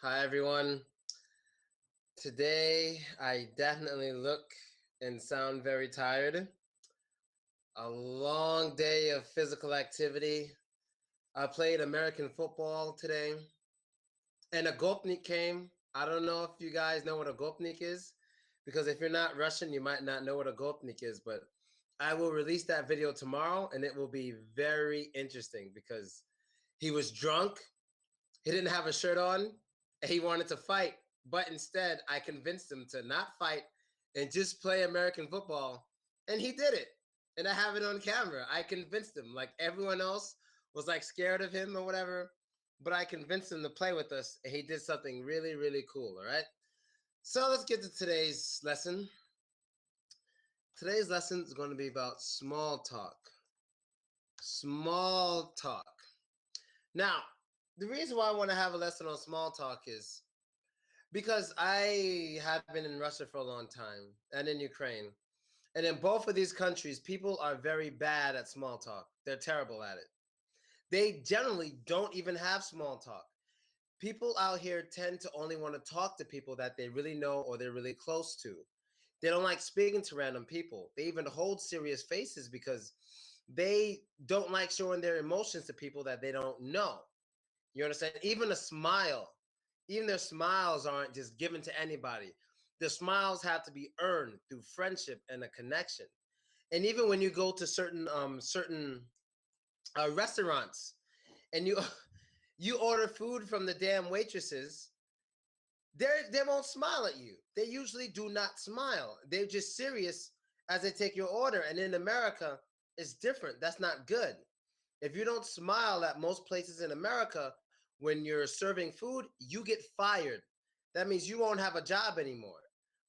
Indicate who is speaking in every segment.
Speaker 1: Hi everyone. Today I definitely look and sound very tired. A long day of physical activity. I played American football today and a gopnik came. I don't know if you guys know what a gopnik is because if you're not Russian, you might not know what a gopnik is, but I will release that video tomorrow and it will be very interesting because he was drunk. He didn't have a shirt on and he wanted to fight. But instead, I convinced him to not fight and just play American football. And he did it. And I have it on camera. I convinced him. Like everyone else was like scared of him or whatever. But I convinced him to play with us. And he did something really, really cool. All right. So let's get to today's lesson. Today's lesson is going to be about small talk. Small talk. Now, the reason why I want to have a lesson on small talk is because I have been in Russia for a long time and in Ukraine. And in both of these countries, people are very bad at small talk. They're terrible at it. They generally don't even have small talk. People out here tend to only want to talk to people that they really know or they're really close to. They don't like speaking to random people. They even hold serious faces because they don't like showing their emotions to people that they don't know. You understand? Even their smiles aren't just given to anybody. The smiles have to be earned through friendship and a connection. And even when you go to certain restaurants and you you order food from the damn waitresses, they won't smile at you. They usually do not smile. They're just serious as they take your order. And in America, it's different. That's not good. If you don't smile at most places in America when you're serving food, you get fired. That means you won't have a job anymore.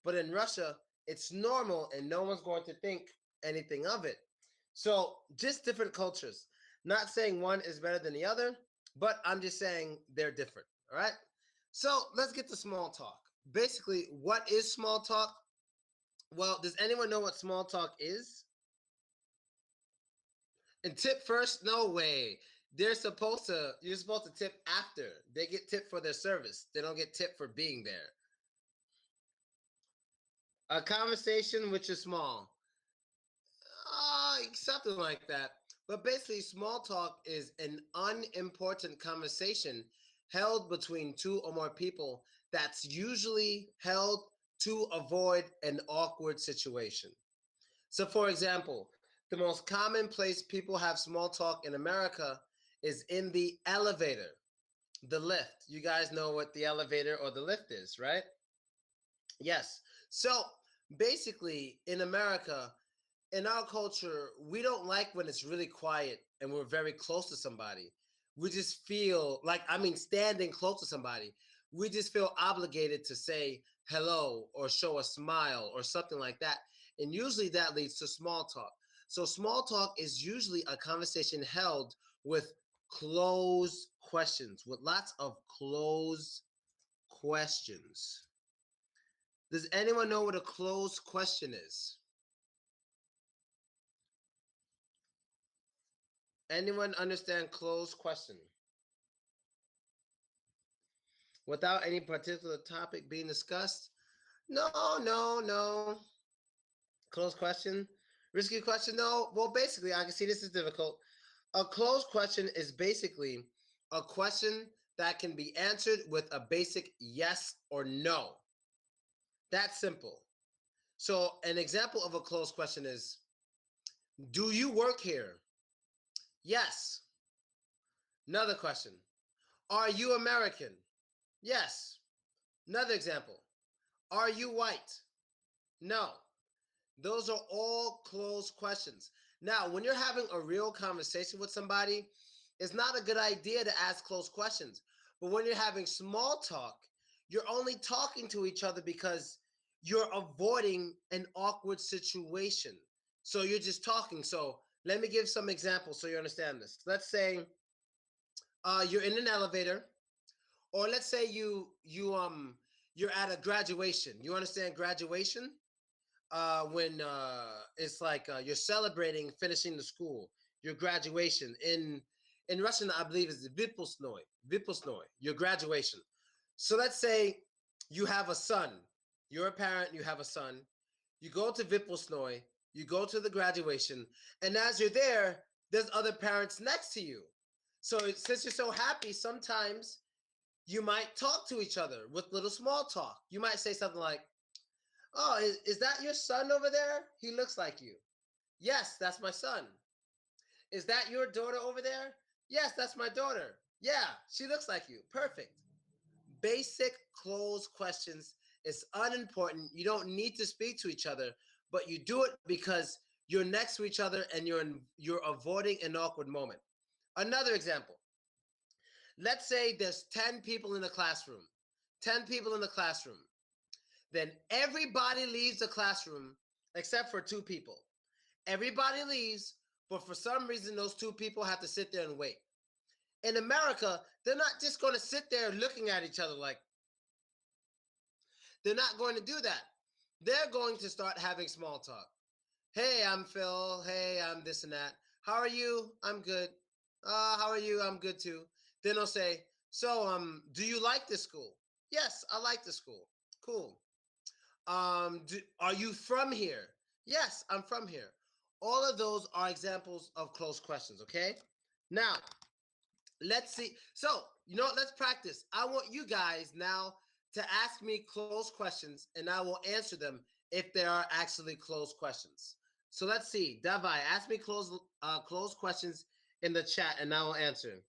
Speaker 1: But in Russia, it's normal and no one's going to think anything of it. So, just different cultures. Not saying one is better than the other, but I'm just saying they're different. All right. So, let's get to small talk. Basically, what is small talk? Well, does anyone know what small talk is? And tip first? No way. You're supposed to tip after. They get tipped for their service. They don't get tipped for being there. A conversation which is small. Something like that. But basically, small talk is an unimportant conversation held between two or more people that's usually held to avoid an awkward situation. So, for example, the most common place people have small talk in America is in the elevator, the lift. You guys know what the elevator or the lift is, right? Yes. So, basically, in America, in our culture, we don't like when it's really quiet and we're very close to somebody. We just feel like, standing close to somebody, we just feel obligated to say hello or show a smile or something like that. And usually that leads to small talk. So, small talk is usually a conversation held with closed questions, with lots of closed questions. Does anyone know what a closed question is? Anyone understand closed question? Without any particular topic being discussed? No, no, no. Closed question? Risky question? No. Well, basically, I can see this is difficult. A closed question is basically a question that can be answered with a basic yes or no. That's simple. So, an example of a closed question is, do you work here? Yes. Another question. Are you American? Yes. Another example. Are you white? No. Those are all closed questions. Now, when you're having a real conversation with somebody, it's not a good idea to ask closed questions. But when you're having small talk, you're only talking to each other because you're avoiding an awkward situation. So you're just talking. So let me give some examples so you understand this. Let's say you're in an elevator, or let's say you're at a graduation. You understand graduation? When it's like you're celebrating finishing the school, your graduation. In Russian, I believe is the Vypusnoy, your graduation. So let's say you have a son. You're a parent, you have a son. You go to Vippelsnoy, you go to the graduation, and as you're there, there's other parents next to you. So since you're so happy, sometimes you might talk to each other with little small talk. You might say something like, "Oh, is that your son over there? He looks like you." "Yes, that's my son." "Is that your daughter over there?" "Yes, that's my daughter." "Yeah, she looks like you." Perfect. Basic closed questions is unimportant. You don't need to speak to each other, but you do it because you're next to each other and you're avoiding an awkward moment. Another example. Let's say there's 10 people in the classroom. 10 people in the classroom. Then everybody leaves the classroom except for two people. Everybody leaves, but for some reason those two people have to sit there and wait. In America, they're not just going to sit there looking at each other like, they're not going to do that. They're going to start having small talk. "Hey, I'm Phil. Hey, I'm this and that. How are you?" "I'm good." How are you?" "I'm good too." Then they'll say, "So, do you like this school?" "Yes, I like the school." "Cool. Are you from here?" "Yes, I'm from here." All of those are examples of closed questions, okay? Now, let's see. So, let's practice. I want you guys now to ask me closed questions and I will answer them if they are actually closed questions. So let's see. Davai, ask me closed questions in the chat and I will answer.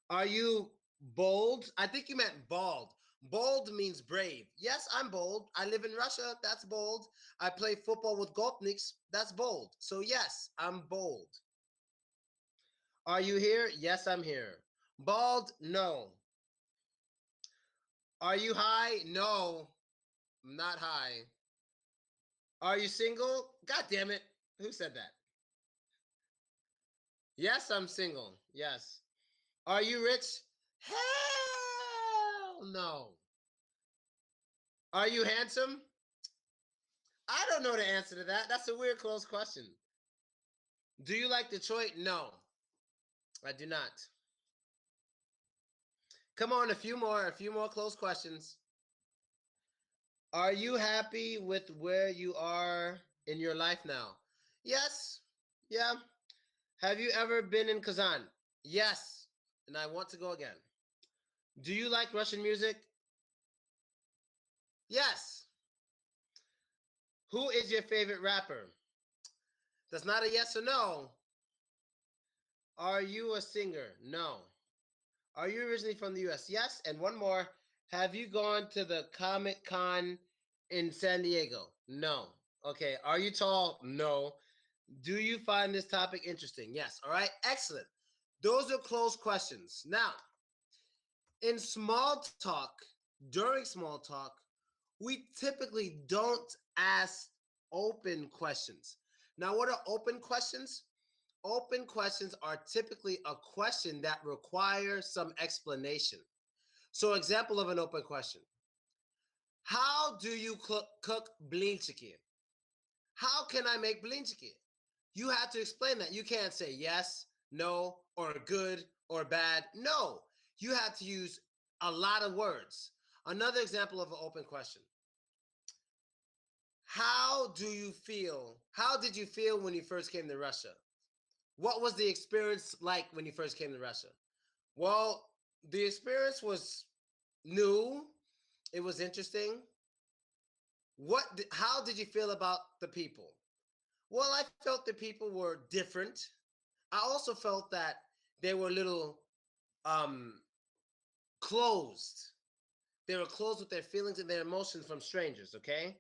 Speaker 1: Are you bold? I think you meant bald. Bold means brave. Yes, I'm bold. I live in Russia. That's bold. I play football with Gopniks. That's bold. So yes, I'm bold. Are you here? Yes, I'm here. Bald? No. Are you high? No, I'm not high. Are you single? God damn it. Who said that? Yes, I'm single. Yes. Are you rich? Hell no. Are you handsome? I don't know the answer to that. That's a weird close question. Do you like Detroit? No, I do not. Come on, a few more close questions. Are you happy with where you are in your life now? Yes. Yeah. Have you ever been in Kazan? Yes. And I want to go again. Do you like Russian music? Yes. Who is your favorite rapper? That's not a yes or no. Are you a singer? No. Are you originally from the US? Yes. And one more. Have you gone to the Comic Con in San Diego? No. Okay. Are you tall? No. Do you find this topic interesting? Yes. All right. Excellent. Those are closed questions. Now, in small talk, during small talk, we typically don't ask open questions. Now, what are open questions? Open questions are typically a question that requires some explanation. So, example of an open question. How do you cook blinchiki? How can I make blinchiki? You have to explain that. You can't say yes, no, or good or bad. No, you have to use a lot of words. Another example of an open question. How do you feel? How did you feel when you first came to Russia? What was the experience like when you first came to Russia? Well, the experience was new. It was interesting. How did you feel about the people? Well, I felt the people were different. I also felt that they were a little um closed. They were closed with their feelings and their emotions from strangers, okay?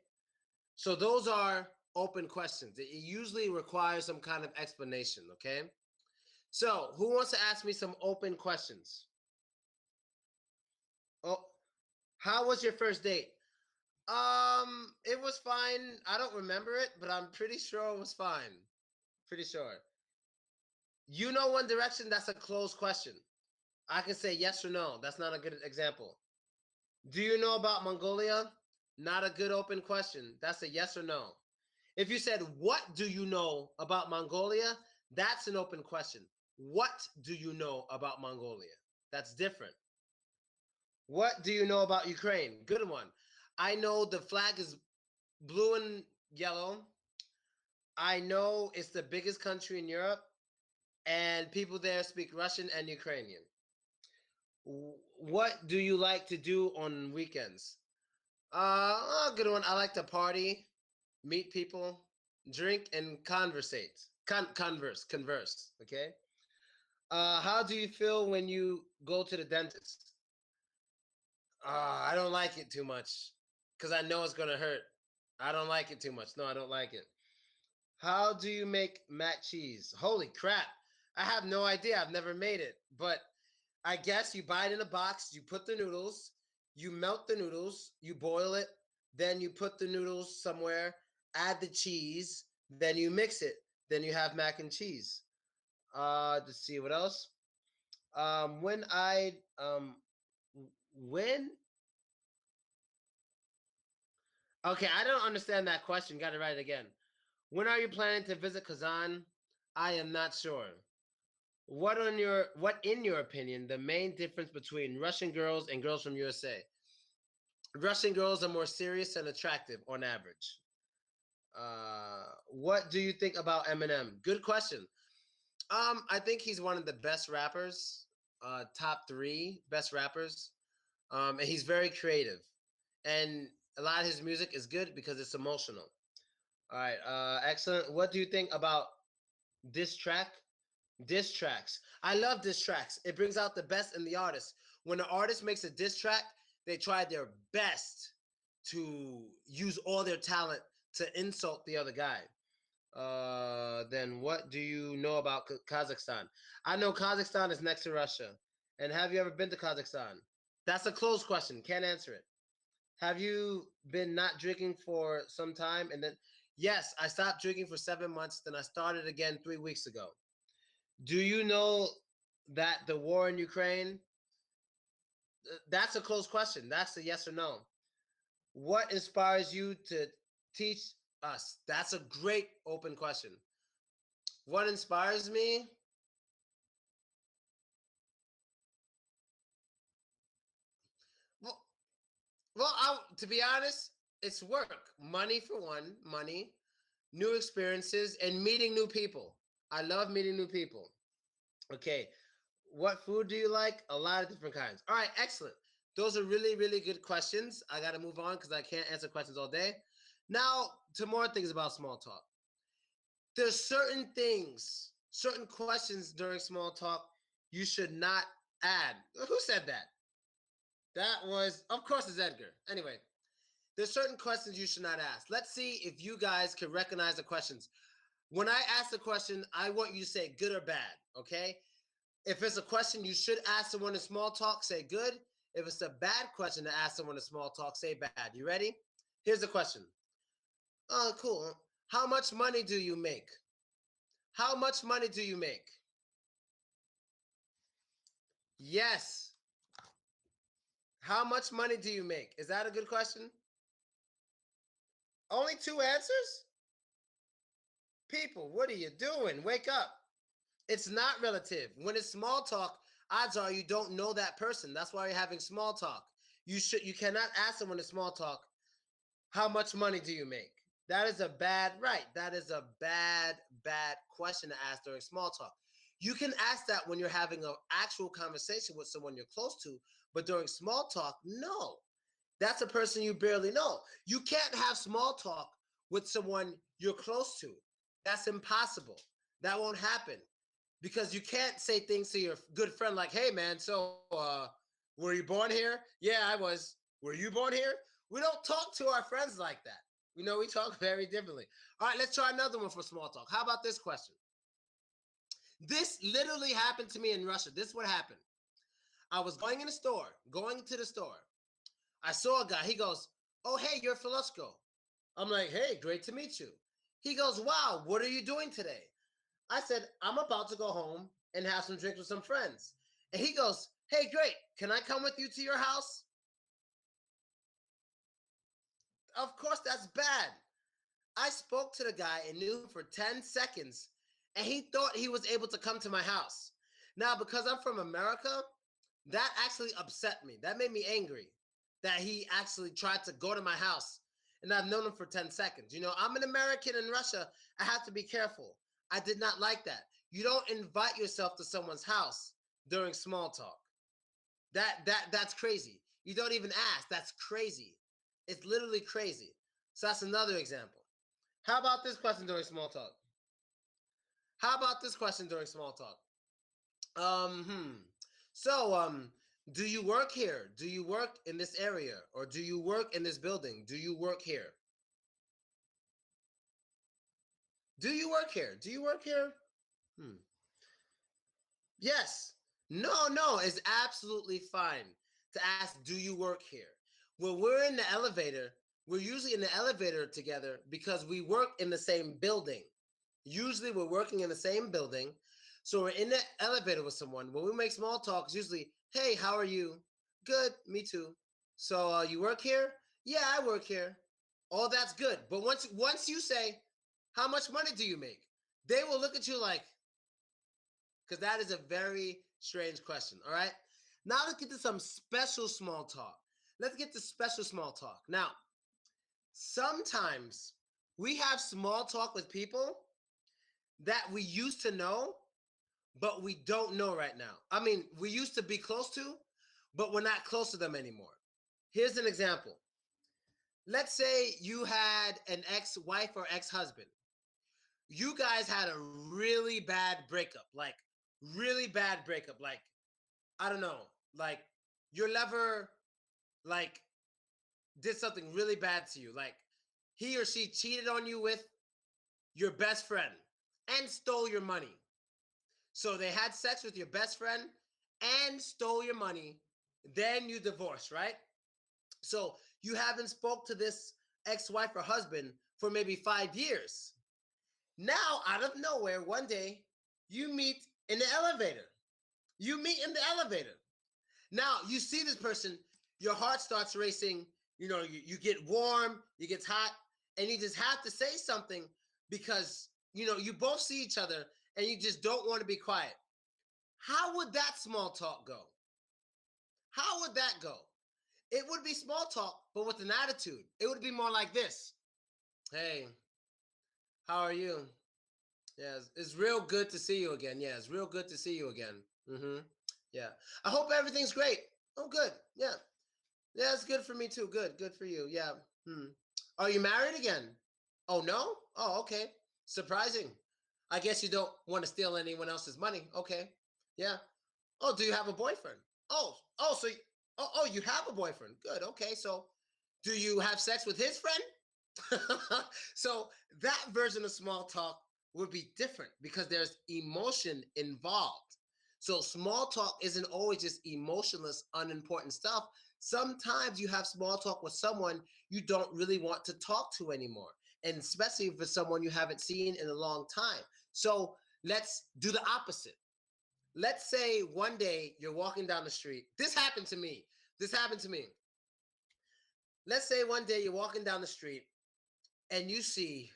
Speaker 1: So those are open questions. It usually requires some kind of explanation, okay? So, who wants to ask me some open questions? Oh, how was your first date? It was fine. I don't remember it, but I'm pretty sure it was fine. Pretty sure. You know One Direction? That's a closed question. I can say yes or no. That's not a good example. Do you know about Mongolia? Not a good open question. That's a yes or no. If you said, "What do you know about Mongolia?" That's an open question. What do you know about Mongolia? That's different. What do you know about Ukraine? Good one. I know the flag is blue and yellow. I know it's the biggest country in Europe, and people there speak Russian and Ukrainian. What do you like to do on weekends? Good one. I like to party, meet people, drink, and conversate. Converse. Okay. How do you feel when you go to the dentist? I don't like it too much because I know it's gonna hurt. I don't like it too much. No, I don't like it. How do you make mac cheese? Holy crap! I have no idea. I've never made it, but I guess you buy it in a box. You put the noodles. You melt the noodles. You boil it. Then you put the noodles somewhere. Add the cheese. Then you mix it. Then you have mac and cheese. Let's see what else. When I when Okay, I don't understand that question. Got to write it again. When are you planning to visit Kazan? I am not sure. What in your opinion the main difference between Russian girls and girls from USA? Russian girls are more serious and attractive on average. What do you think about Eminem? Good question. I think he's one of the best rappers, top three best rappers. And he's very creative, and a lot of his music is good because it's emotional. All right, excellent. What do you think about this track? Diss tracks. I love diss tracks. It brings out the best in the artist. When an artist makes a diss track, they try their best to use all their talent to insult the other guy. Then what do you know about Kazakhstan? I know Kazakhstan is next to Russia. And have you ever been to Kazakhstan? That's a closed question. Can't answer it. Have you been not drinking for some time and then yes, I stopped drinking for 7 months, then I started again 3 weeks ago. Do you know that the war in Ukraine? That's a closed question. That's a yes or no. What inspires you to teach us? That's a great open question. What inspires me? Well, to be honest, it's work. Money for one, money, new experiences, and meeting new people. I love meeting new people. Okay, what food do you like? A lot of different kinds. All right, excellent. Those are really, really good questions. I got to move on because I can't answer questions all day. Now, to more things about small talk. There's certain things, certain questions during small talk you should not add. Who said that? That was, of course, it's Edgar. Anyway, there's certain questions you should not ask. Let's see if you guys can recognize the questions. When I ask the question, I want you to say good or bad, okay? If it's a question you should ask someone in small talk, say good. If it's a bad question to ask someone in small talk, say bad. You ready? Here's the question. Oh, cool. How much money do you make? How much money do you make? Yes. How much money do you make? Is that a good question? Only two answers? People, what are you doing? Wake up. It's not relative. When it's small talk, odds are you don't know that person. That's why you're having small talk. You cannot ask someone in small talk, how much money do you make? That is a bad right. That is a bad question to ask during small talk. You can ask that when you're having an actual conversation with someone you're close to, but during small talk, no. That's a person you barely know. You can't have small talk with someone you're close to. That's impossible. That won't happen because you can't say things to your good friend like, "Hey, man, were you born here?" "Yeah, I was." "Were you born here?" We don't talk to our friends like that. We talk very differently. All right, let's try another one for small talk. How about this question? This literally happened to me in Russia. This is what happened. I was going to the store. I saw a guy. He goes, "Oh, hey, you're Filusco." I'm like, "Hey, great to meet you." He goes, "Wow, what are you doing today?" I said, "I'm about to go home and have some drinks with some friends." And he goes, "Hey, great. Can I come with you to your house?" Of course, that's bad. I spoke to the guy and knew him for 10 seconds, and he thought he was able to come to my house. Now, because I'm from America, That actually upset me. That made me angry that he actually tried to go to my house and I've known him for 10 seconds. I'm an American in Russia. I have to be careful. I did not like that. You don't invite yourself to someone's house during small talk. That's crazy. You don't even ask. That's crazy. It's literally crazy. So that's another example. How about this question during small talk? How about this question during small talk? So, do you work here? Do you work in this area? Or do you work in this building? Do you work here? Do you work here? Do you work here? Yes. No, it's absolutely fine to ask, do you work here? When we're in the elevator, we're usually in the elevator together because we work in the same building. Usually we're working in the same building. So we're in the elevator with someone. When we make small talk, it's usually, hey, how are you? Good, me too. So you work here? Yeah, I work here. Oh, that's good. But once you say, how much money do you make? They will look at you like, because that is a very strange question. All right. Now let's get to some special small talk. Let's get to special small talk. Now, sometimes we have small talk with people that we used to know, but we don't know right now. I mean, we used to be close to, but we're not close to them anymore. Here's an example. Let's say you had an ex-wife or ex-husband. You guys had a really bad breakup, like really bad breakup. Like, I don't know, like your lover, like did something really bad to you. Like he or she cheated on you with your best friend and stole your money. So they had sex with your best friend and stole your money. Then you divorced, right? So you haven't spoke to this ex-wife or husband for maybe 5 years. Now, out of nowhere, one day, you meet in the elevator. You meet in the elevator. Now, you see this person, your heart starts racing, you get warm, you get hot, and you just have to say something because, you both see each other and you just don't want to be quiet. How would that small talk go? How would that go? It would be small talk, but with an attitude. It would be more like this. Hey, how are you? Yeah, it's real good to see you again. Yeah, it's real good to see you again. Yeah. I hope everything's great. Oh, good. Yeah. Yeah, it's good for me too. Good for you. Yeah. Are you married again? Oh, no? Oh, okay. Surprising. I guess you don't want to steal anyone else's money. Okay. Yeah. Oh, do you have a boyfriend? So you have a boyfriend. Good. Okay. So do you have sex with his friend? So that version of small talk would be different because there's emotion involved. So small talk isn't always just emotionless, unimportant stuff. Sometimes you have small talk with someone you don't really want to talk to anymore, and especially for someone you haven't seen in a long time. So let's do the opposite. Let's say one day you're walking down the street. This happened to me. This happened to me. Let's say one day you're walking down the street and you see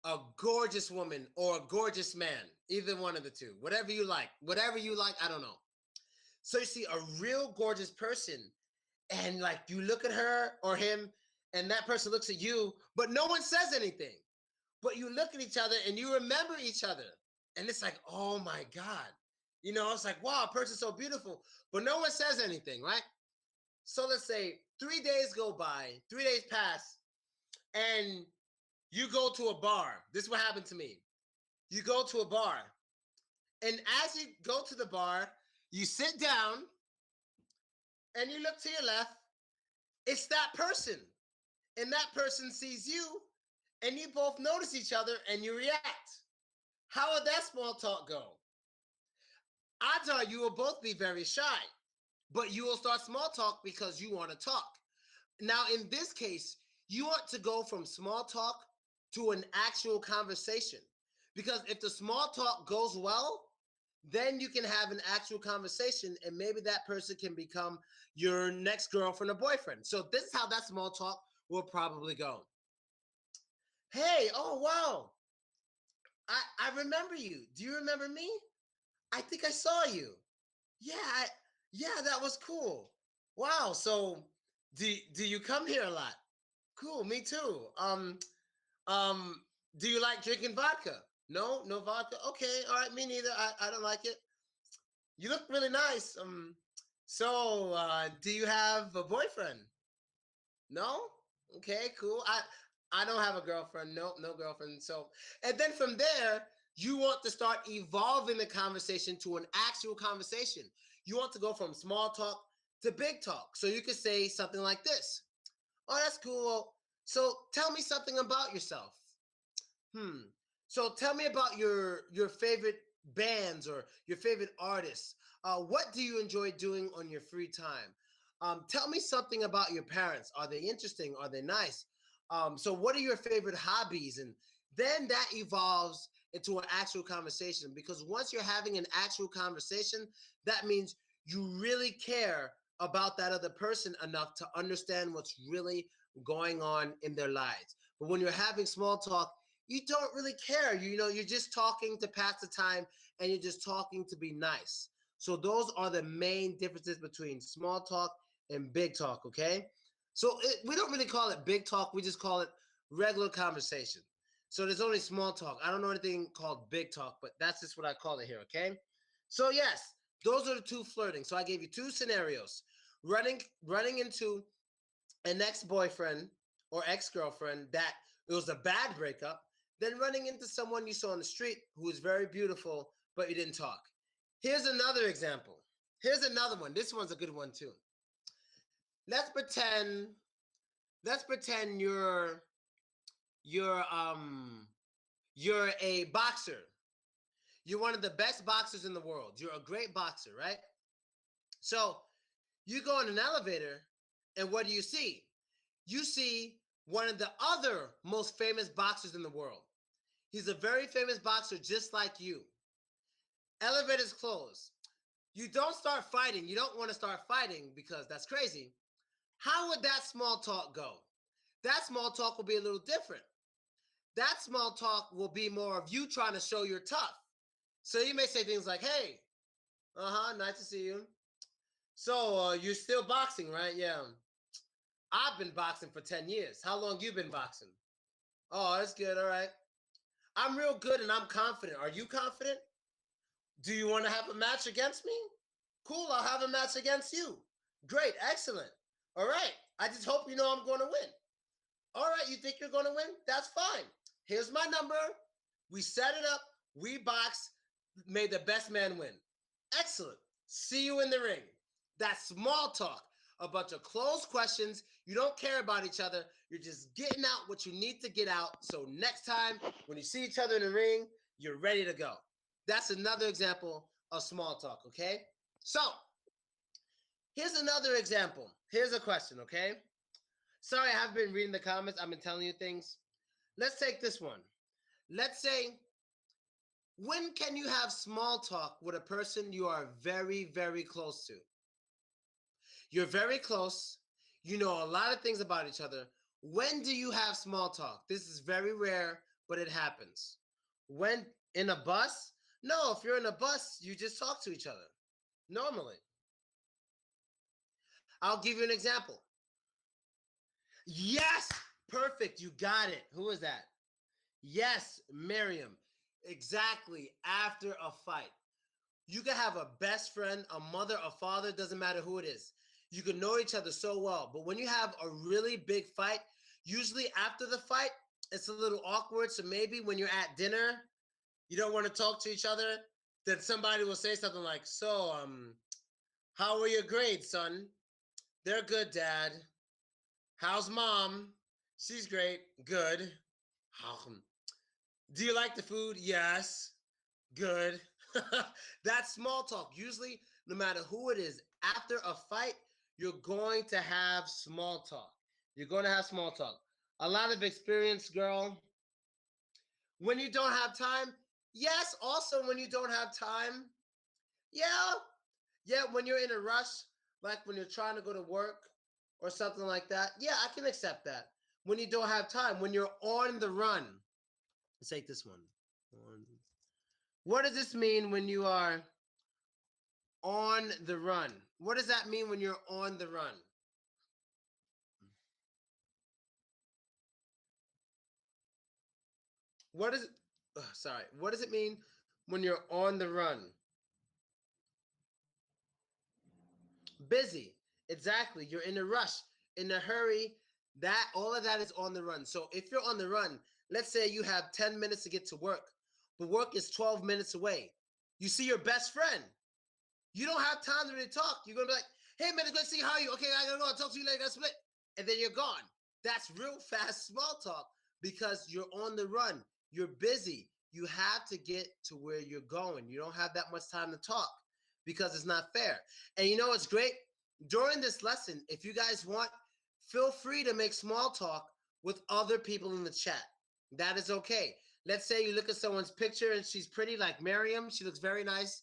Speaker 1: a gorgeous woman or a gorgeous man, either one of the two, whatever you like, I don't know. So you see a real gorgeous person, and like you look at her or him, and that person looks at you, but no one says anything. But you look at each other and you remember each other, and it's like, oh my God, it's like, wow, a person's so beautiful, but no one says anything, right? So let's say 3 days go by, 3 days pass, and you go to a bar. This is what happened to me. You go to a bar, and as you go to the bar, you sit down and you look to your left. It's that person, and that person sees you, and you both notice each other and you react. How would that small talk go? Odds are you will both be very shy, but you will start small talk because you want to talk. Now, in this case, you want to go from small talk to an actual conversation. Because if the small talk goes well, then you can have an actual conversation, and maybe that person can become your next girlfriend or boyfriend. So this is how that small talk will probably go. Hey, oh wow, I remember you. Do you remember me? I think I saw you. Yeah, Yeah, that was cool. Wow. So do you come here a lot? Cool, me too. Um, do you like drinking vodka? No, no vodka. Okay, all right, me neither. I don't like it. You look really nice. So do you have a boyfriend? No? Okay, cool. I don't have a girlfriend. No, no girlfriend. So and then from there, you want to start evolving the conversation to an actual conversation. You want to go from small talk to big talk. So you could say something like this. Oh, that's cool. So tell me something about yourself. Hmm. So tell me about your favorite bands or your favorite artists. What do you enjoy doing on your free time? Tell me something about your parents. Are they interesting? Are they nice? So what are your favorite hobbies? And then that evolves into an actual conversation because once you're having an actual conversation, that means you really care about that other person enough to understand what's really going on in their lives. But when you're having small talk, you don't really care. You know, you're just talking to pass the time and you're just talking to be nice. So those are the main differences between small talk and big talk, okay? So we don't really call it big talk, we just call it regular conversation. So there's only small talk. I don't know anything called big talk, but that's just what I call it here, okay? So yes, those are the two flirting. So I gave you two scenarios. Running into an ex-boyfriend or ex-girlfriend that it was a bad breakup, then running into someone you saw on the street who is very beautiful, but you didn't talk. Here's another example. Here's another one. This one's a good one too. Let's pretend let's pretend you're you're a boxer. You're one of the best boxers in the world. You're a great boxer, right? So you go in an elevator, and what do you see? You see one of the other most famous boxers in the world. He's a very famous boxer just like you. Elevators close. You don't start fighting. You don't want to start fighting because that's crazy. How would that small talk go? That small talk will be a little different. That small talk will be more of you trying to show you're tough. So you may say things like, hey, nice to see you. So you're still boxing, right? Yeah. I've been boxing for 10 years. How long you been boxing? Oh, that's good. All right. I'm real good and I'm confident. Are you confident? Do you want to have a match against me? Cool, I'll have a match against you. Great, excellent. All right. I just hope you know I'm going to win. All right, you think you're going to win? That's fine. Here's my number. We set it up. We box. May the best man win. Excellent. See you in the ring. That's small talk. A bunch of closed questions. You don't care about each other. You're just getting out what you need to get out. So next time, when you see each other in the ring, you're ready to go. That's another example of small talk, okay? So here's another example. Here's a question, okay? Sorry, I haven't been reading the comments. I've been telling you things. Let's take this one. Let's say, when can you have small talk with a person you are very, very close to? You're very close. You know a lot of things about each other. When do you have small talk? This is very rare, but it happens. When in a bus? No, if you're in a bus, you just talk to each other normally. I'll give you an example. Yes, perfect. You got it. Who is that? Yes, Miriam. Exactly. After a fight. You can have a best friend, a mother, a father, doesn't matter who it is. You can know each other so well. But when you have a really big fight, usually after the fight, it's a little awkward. So maybe when you're at dinner, you don't want to talk to each other, then somebody will say something like, so, how were your grades, son? They're good, Dad. How's mom? She's great. Good. Do you like the food? Yes. Good. That's small talk. Usually, no matter who it is, after a fight, you're going to have small talk. You're going to have small talk. A lot of experience, girl. When you don't have time, yes. Also, when you don't have time, yeah. Yeah, when you're in a rush, like when you're trying to go to work or something like that, yeah, I can accept that. When you don't have time, when you're on the run, let's take this one. What does this mean when you are on the run? What does that mean when you're on the run? What is it? Sorry. What does it mean when you're on the run? Busy. Exactly. You're in a rush, in a hurry. That all of that is on the run. So if you're on the run, let's say you have 10 minutes to get to work, but work is 12 minutes away. You see your best friend. You don't have time to really talk. You're gonna be like, "Hey man, it's good to see you. How are you? Okay, I gotta go. I'll talk to you later. Gotta split." And then you're gone. That's real fast small talk because you're on the run. You're busy. You have to get to where you're going. You don't have that much time to talk because it's not fair. And you know what's great? During this lesson, if you guys want, feel free to make small talk with other people in the chat. That is okay. Let's say you look at someone's picture and she's pretty, like Miriam. She looks very nice.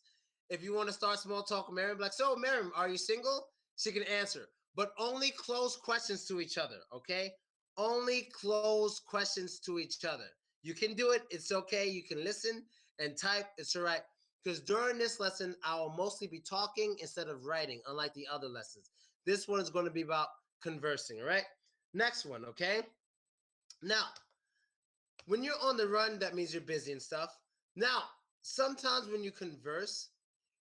Speaker 1: If you want to start small talk with Miriam, like, so Miriam, are you single? She can answer, but only close questions to each other, okay? Only close questions to each other. You can do it. It's okay. You can listen and type. It's all right. Because during this lesson, I will mostly be talking instead of writing, unlike the other lessons. This one is going to be about conversing, all right? Next one, okay? Now, when you're on the run, that means you're busy and stuff. Now, sometimes when you converse,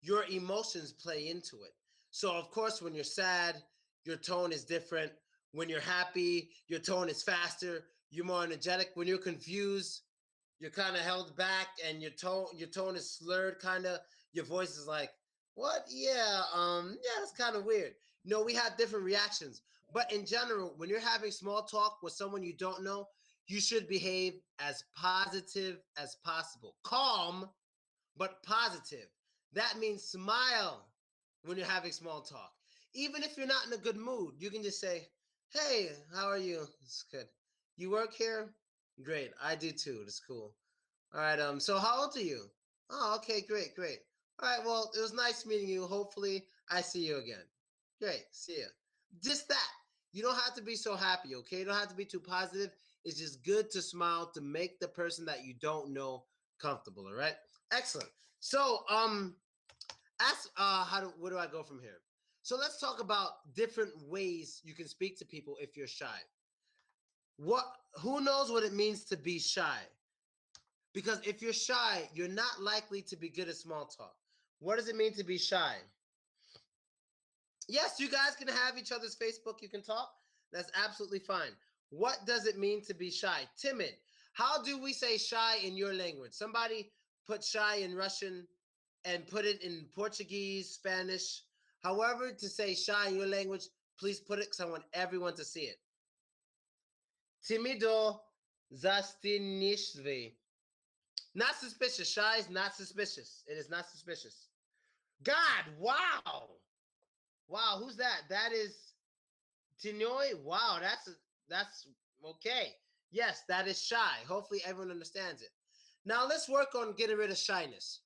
Speaker 1: your emotions play into it. So, of course, when you're sad, your tone is different. When you're happy, your tone is faster. You're more energetic. When you're confused, you're kind of held back, and your tone is slurred. Kind of, your voice is like, "What? Yeah, yeah, that's kind of weird." No, we have different reactions. But in general, when you're having small talk with someone you don't know, you should behave as positive as possible. Calm, but positive. That means smile when you're having small talk. Even if you're not in a good mood, you can just say, "Hey, how are you?" It's good. "You work here?" "Great. I do too. It's cool." "All right, so how old are you?" "Oh, okay, great, great." "All right, well, it was nice meeting you. Hopefully I see you again." "Great, see you." Just that. You don't have to be so happy, okay? You don't have to be too positive. It's just good to smile to make the person that you don't know comfortable, all right? Excellent. So, ask where do I go from here? So let's talk about different ways you can speak to people if you're shy. What who knows what it means to be shy? Because if you're shy, you're not likely to be good at small talk. What does it mean to be shy? Yes, you guys can have each other's Facebook, you can talk. That's absolutely fine. What does it mean to be shy? Timid. How do we say shy in your language? Somebody put shy in Russian and put it in Portuguese, Spanish. However, to say shy in your language, please put it because I want everyone to see it. Timido zastinishve. Not suspicious. Shy is not suspicious. It is not suspicious. God, wow. Wow, who's that? That is Tinoy. Wow, that's okay. Yes, that is shy. Hopefully everyone understands it. Now let's work on getting rid of shyness.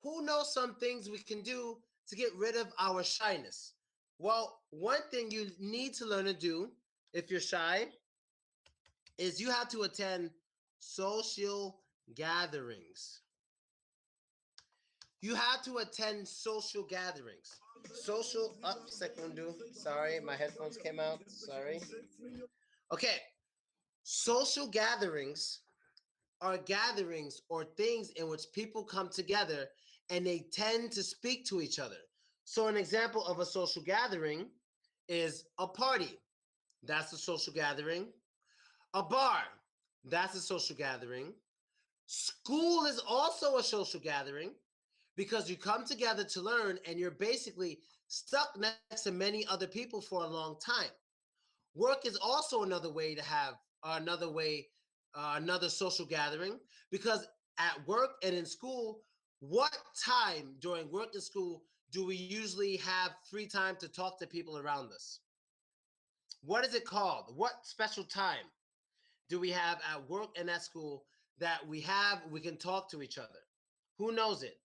Speaker 1: Who knows some things we can do to get rid of our shyness? Well, one thing you need to learn to do if you're shy is you have to attend social gatherings. You have to attend social gatherings. Social up secundo. Sorry, my headphones came out. Sorry. Okay. Social gatherings are gatherings or things in which people come together and they tend to speak to each other. So an example of a social gathering is a party. That's a social gathering. A bar. That's a social gathering. School is also a social gathering because you come together to learn and you're basically stuck next to many other people for a long time. Work is also another way to have another social gathering because at work and in school, what time during work and school do we usually have free time to talk to people around us? What is it called? What special time do we have at work and at school that we can talk to each other? Who knows it?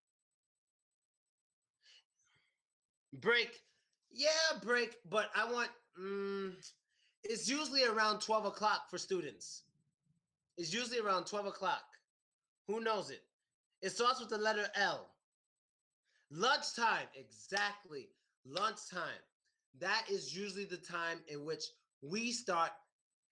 Speaker 1: Break. Yeah, break, but I want it's usually around 12 o'clock for students. It's usually around 12 o'clock. Who knows it? It starts with the letter L. Lunchtime, exactly. Lunchtime. That is usually the time in which we start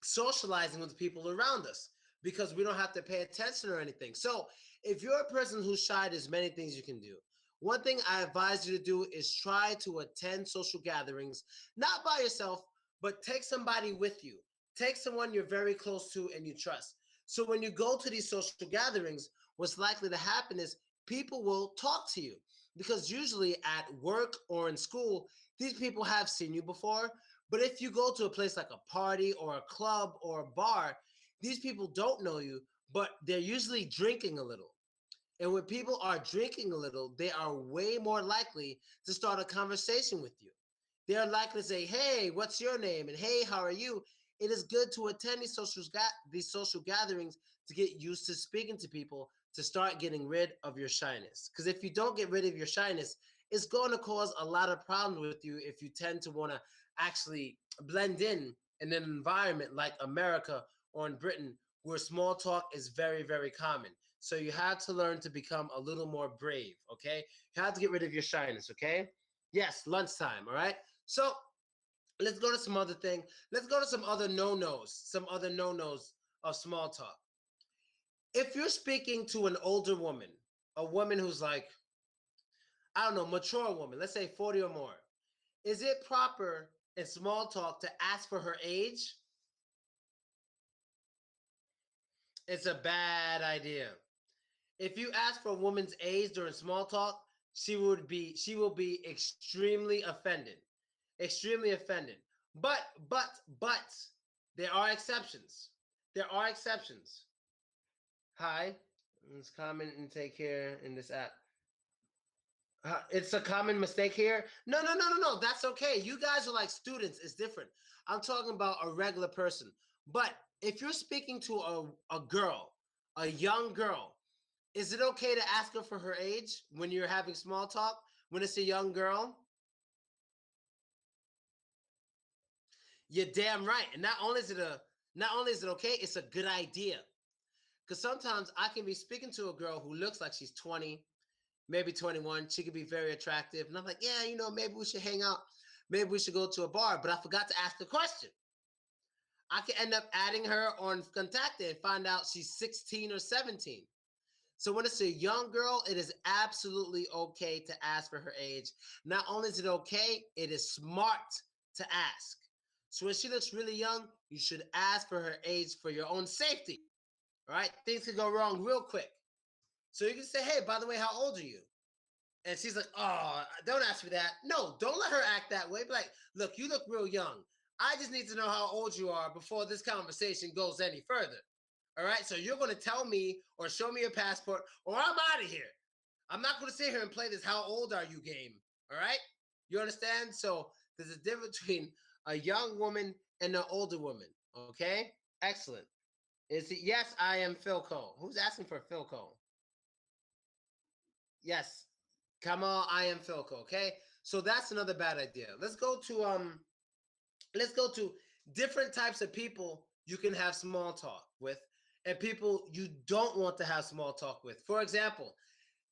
Speaker 1: socializing with the people around us because we don't have to pay attention or anything. So, if you're a person who's shy, there's many things you can do. One thing I advise you to do is try to attend social gatherings, not by yourself, but take somebody with you. Take someone you're very close to and you trust. So, when you go to these social gatherings, what's likely to happen is people will talk to you because usually at work or in school, these people have seen you before. But if you go to a place like a party or a club or a bar, these people don't know you, but they're usually drinking a little. And when people are drinking a little, they are way more likely to start a conversation with you. They're likely to say, "Hey, what's your name?" and "Hey, how are you?" It is good to attend these social gatherings to get used to speaking to people to start getting rid of your shyness. Because if you don't get rid of your shyness, it's going to cause a lot of problems with you if you tend to want to actually blend in an environment like America or in Britain where small talk is very, very common. So you have to learn to become a little more brave, okay? You have to get rid of your shyness, okay? Yes, lunchtime, all right? So let's go to some other thing. Let's go to some other no-nos, of small talk. If you're speaking to an older woman, a woman who's like, I don't know, mature woman, let's say 40 or more, is it proper in small talk to ask for her age? It's a bad idea. If you ask for a woman's age during small talk, she will be extremely offended. Extremely offended. But but there are exceptions. There are exceptions. Hi. Let's comment and take care in this app. It's a common mistake here. No, no, no, no, no. That's okay. You guys are like students. It's different. I'm talking about a regular person. But if you're speaking to a girl, a young girl, is it okay to ask her for her age when you're having small talk? When it's a young girl? You're damn right. And not only is it okay, it's a good idea. Because sometimes I can be speaking to a girl who looks like she's 20, maybe 21. She could be very attractive. And I'm like, yeah, maybe we should hang out. Maybe we should go to a bar. But I forgot to ask the question. I could end up adding her on Contacted and find out she's 16 or 17. So when it's a young girl, it is absolutely okay to ask for her age. Not only is it okay, it is smart to ask. So when she looks really young, you should ask for her age for your own safety. All right? Things could go wrong real quick. So you can say, "Hey, by the way, how old are you?" And she's like, "Oh, don't ask me that." No, don't let her act that way. Be like, "Look, you look real young. I just need to know how old you are before this conversation goes any further. All right? So you're going to tell me or show me your passport or I'm out of here. I'm not going to sit here and play this how old are you game. All right? You understand? So there's a difference between a young woman and an older woman. Okay? Excellent. Is it yes, I am Philco. Who's asking for Philco? Yes. Kamal, I am Philco. Okay? So that's another bad idea. Let's go to different types of people you can have small talk with and people you don't want to have small talk with. For example,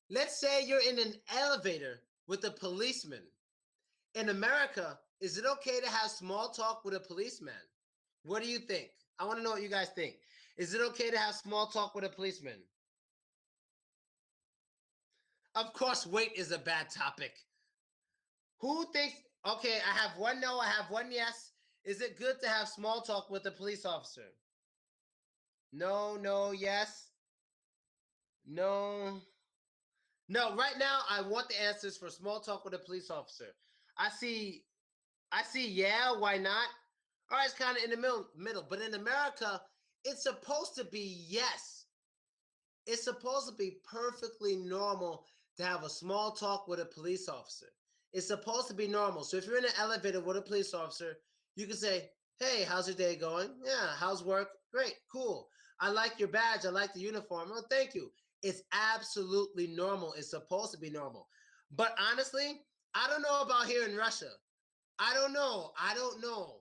Speaker 1: let's say you're in an elevator with a policeman. In America, is it okay to have small talk with a policeman? What do you think? I want to know what you guys think. Is it okay to have small talk with a policeman? Of course, weight is a bad topic. Who thinks, okay, I have one no, I have one yes. Is it good to have small talk with a police officer? No, no, yes, no. No, right now I want the answers for small talk with a police officer. I see I see yeah, why not? All right, it's kind of in the middle, but in America, it's supposed to be yes. It's supposed to be perfectly normal to have a small talk with a police officer. It's supposed to be normal. So if you're in an elevator with a police officer, you can say, "Hey, how's your day going? Yeah, how's work? Great, cool. I like your badge. I like the uniform. Oh, thank you." It's absolutely normal. It's supposed to be normal. But honestly, I don't know about here in Russia. I don't know. I don't know.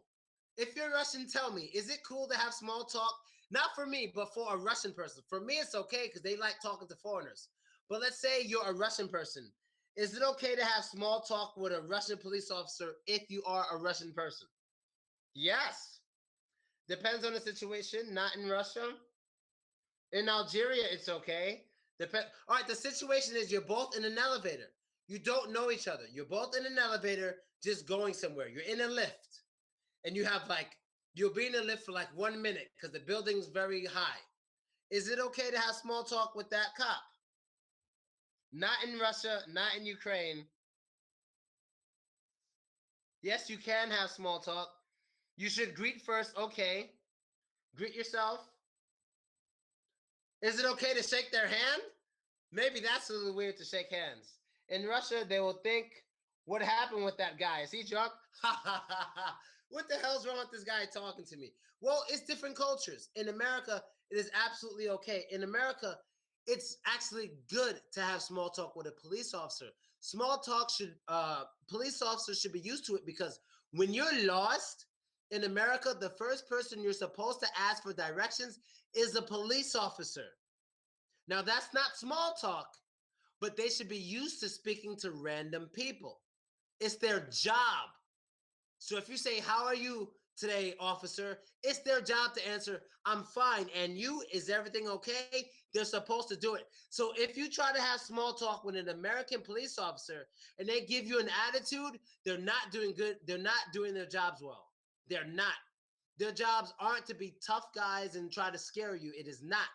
Speaker 1: If you're Russian, tell me, is it cool to have small talk? Not for me, but for a Russian person. For me, it's okay because they like talking to foreigners. But let's say you're a Russian person Is it okay to have small talk with a Russian police officer if you are a Russian person? Yes. Depends on the situation. Not in Russia. In Algeria, it's okay. All right, the situation is you're both in an elevator. You don't know each other. You're both in an elevator just going somewhere. You're in a lift. And you have like, you'll be in a lift for like 1 minute because the building's very high. Is it okay to have small talk with that cop? Not in Russia, not in Ukraine. Yes, you can have small talk. You should greet first. Okay. Greet yourself. Is it okay to shake their hand? Maybe that's a little weird to shake hands. In Russia, they will think, what happened with that guy? Is he drunk? What the hell's wrong with this guy talking to me? Well, it's different cultures. In America, it is absolutely okay. In America, it's actually good to have small talk with a police officer. Small talk should, police officers should be used to it because when you're lost in America, the first person you're supposed to ask for directions is a police officer. Now, that's not small talk, but they should be used to speaking to random people. It's their job. So if you say, how are you today, officer? It's their job to answer, I'm fine. And you, is everything okay? They're supposed to do it. So if you try to have small talk with an American police officer and they give you an attitude, they're not doing good. They're not doing their jobs well. They're not. Their jobs aren't to be tough guys and try to scare you. It is not.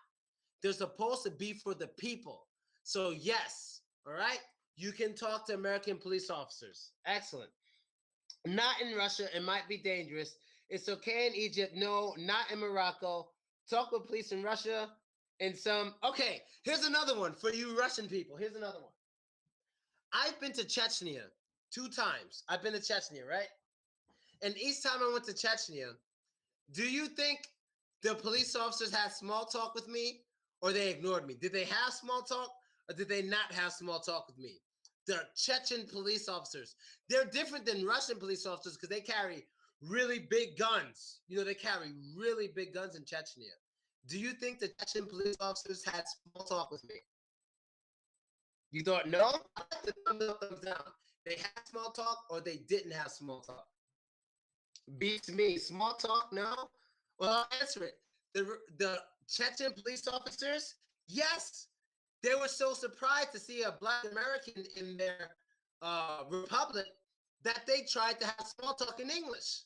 Speaker 1: They're supposed to be for the people. So yes, all right, you can talk to American police officers. Excellent. Not in Russia. It might be dangerous. It's okay in Egypt. No, not in Morocco. Talk with police in Russia. In some. Okay, here's another one for you Russian people. Here's another one. I've been to Chechnya 2 times. I've been to Chechnya, right? And each time I went to Chechnya, do you think the police officers had small talk with me or they ignored me? Did they have small talk or did they not have small talk with me? The Chechen police officers, they're different than Russian police officers because they carry really big guns. You know, they carry really big guns in Chechnya. Do you think the Chechen police officers had small talk with me? You thought no? I like the thumbs up, thumbs down. They had small talk or they didn't have small talk. Beats me. Small talk, no? Well, I'll answer it. The Chechen police officers, yes, they were so surprised to see a Black American in their republic that they tried to have small talk in English.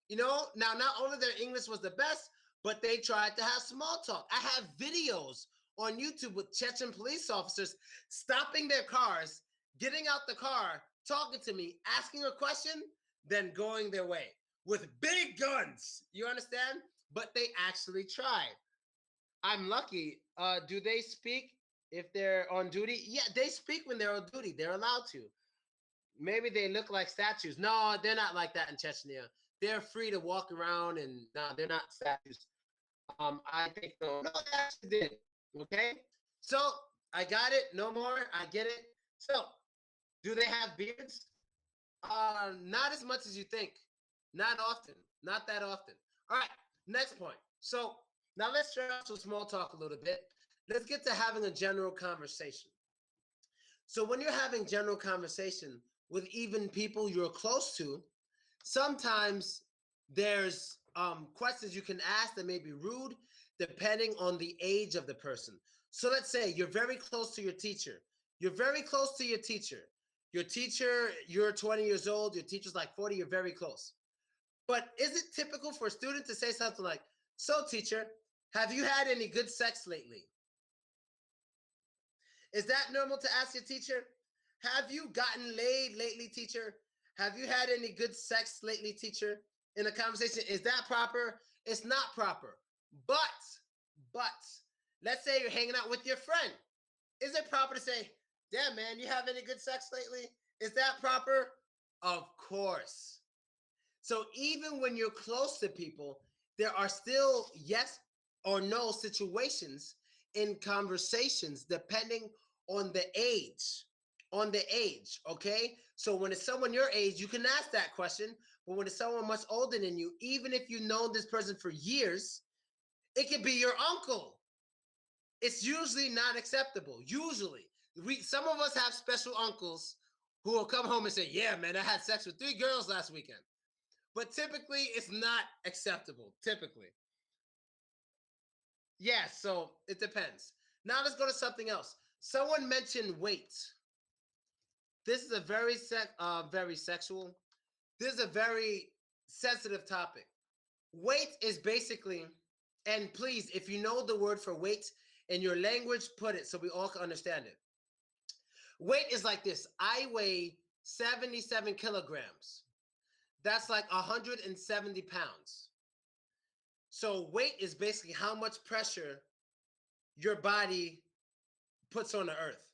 Speaker 1: You know, now not only their English was the best, but they tried to have small talk. I have videos on YouTube with Chechen police officers stopping their cars, getting out the car, talking to me, asking a question, then going their way with big guns. You understand? But they actually tried. I'm lucky. Do they speak if they're on duty? Yeah, they speak when they're on duty. They're allowed to. Maybe they look like statues. No, they're not like that in Chechnya. They're free to walk around and no, they're not statues. I think no. No, they actually did. Okay? So I got it. No more. I get it. So do they have beards? Not as much as you think. Not often. Not that often. All right. Next point. So now let's start off with small talk a little bit. Let's get to having a general conversation. So when you're having general conversation with even people you're close to, sometimes there's questions you can ask that may be rude depending on the age of the person. So let's say you're very close to your teacher. You're very close to your teacher. Your teacher, you're 20 years old, your teacher's like 40, you're very close. But is it typical for a student to say something like, so teacher, have you had any good sex lately? Is that normal to ask your teacher? Have you gotten laid lately, teacher? Have you had any good sex lately, teacher? In a conversation, is that proper? It's not proper. But, but, let's say you're hanging out with your friend. Is it proper to say, damn, man, you have any good sex lately? Is that proper? Of course. So even when you're close to people, there are still yes or no situations in conversations depending on the age. On the age, okay? So when it's someone your age, you can ask that question. But when it's someone much older than you, even if you've known this person for years, it could be your uncle. It's usually not acceptable. Usually. Some of us have special uncles who will come home and say, "Yeah, man, I had sex with 3 girls last weekend." But typically, it's not acceptable. Typically, yeah. So it depends. Now let's go to something else. Someone mentioned weight. This is a very sexual. This is a very sensitive topic. Weight is basically, and please, if you know the word for weight in your language, put it so we all can understand it. Weight is like this. I weigh 77 kilograms. That's like 170 pounds. So weight is basically how much pressure your body puts on the earth.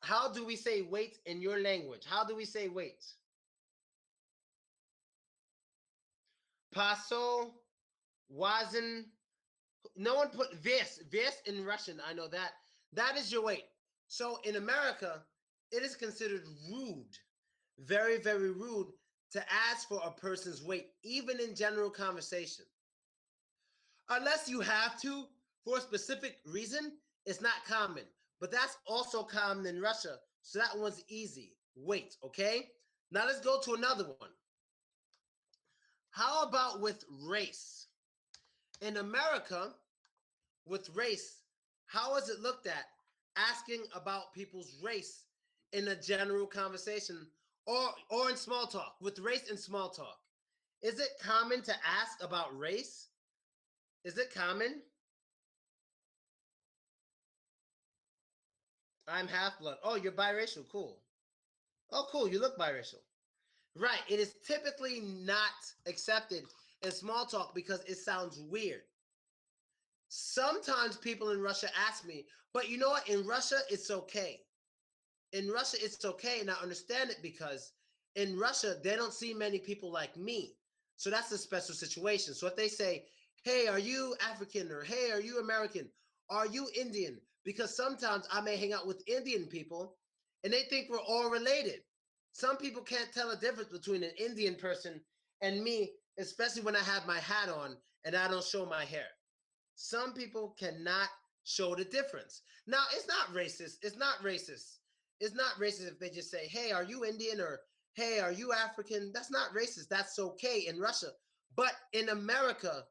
Speaker 1: How do we say weight in your language? How do we say weight? Paso, wazn. No one put ves in Russian. I know that. That is your weight. So in America, it is considered rude, very, very rude to ask for a person's weight, even in general conversation. Unless you have to for a specific reason, it's not common. But that's also common in Russia. So that one's easy. Weight, okay? Now let's go to another one. How about with race? In America, with race, how is it looked at asking about people's race in a general conversation or in small talk, with race and small talk? Is it common to ask about race? Is it common? I'm half blood. Oh, you're biracial. Cool. Oh, cool. You look biracial. Right. It is typically not accepted in small talk because it sounds weird. Sometimes people in Russia ask me, but you know what? In Russia, it's okay. In Russia, it's okay. And I understand it because in Russia, they don't see many people like me. So that's a special situation. So if they say, hey, are you African? Or hey, are you American? Are you Indian? Because sometimes I may hang out with Indian people and they think we're all related. Some people can't tell a difference between an Indian person and me, especially when I have my hat on and I don't show my hair. Some people cannot show the difference. Now, it's not racist. It's not racist. It's not racist if they just say, hey, are you Indian? Or hey, are you African? That's not racist. That's okay in Russia. But in America,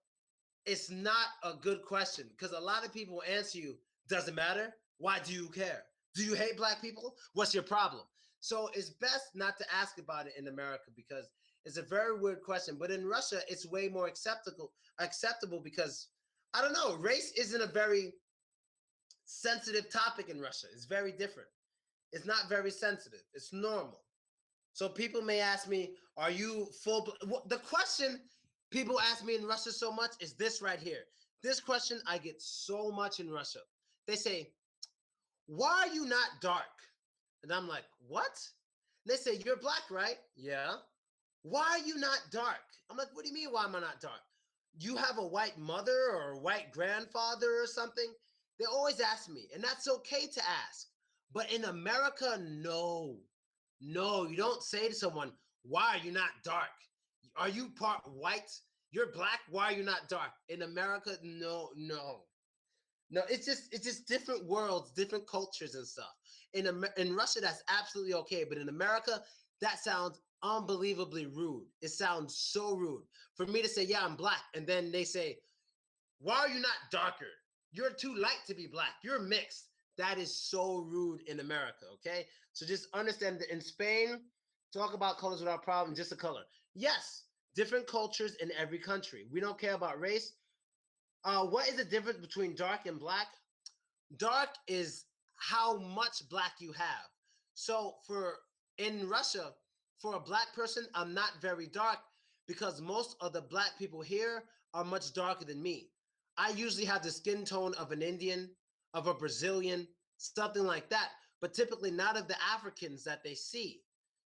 Speaker 1: it's not a good question because a lot of people answer you, doesn't matter. Why do you care? Do you hate black people? What's your problem? So it's best not to ask about it in America because it's a very weird question. But in Russia, it's way more acceptable because I don't know, race isn't a very sensitive topic in Russia. It's very different. It's not very sensitive. It's normal. So people may ask me, "Are you full?" The question people ask me in Russia so much is this right here. This question I get so much in Russia. They say, "Why are you not dark?" And I'm like, "What?" And they say, "You're black, right?" Yeah. Why are you not dark? I'm like, "What do you mean? Why am I not dark? You have a white mother or a white grandfather or something?" They always ask me, and that's okay to ask. But in America, no. No, you don't say to someone, why are you not dark? Are you part white? You're black. Why are you not dark? In America, no, no. No, it's just different worlds, different cultures and stuff. In Russia, that's absolutely okay, but in America, that sounds unbelievably rude. It sounds so rude for me to say, yeah, I'm black, and then they say, why are you not darker? You're too light to be black. You're mixed. That is so rude in America, okay? So just understand that in Spain, talk about colors without problem, just a color. Yes, different cultures in every country. We don't care about race. What is the difference between dark and black? Dark is how much black you have. So for in Russia, for a black person, I'm not very dark because most of the black people here are much darker than me. I usually have the skin tone of an Indian, of a Brazilian, something like that, but typically not of the Africans that they see.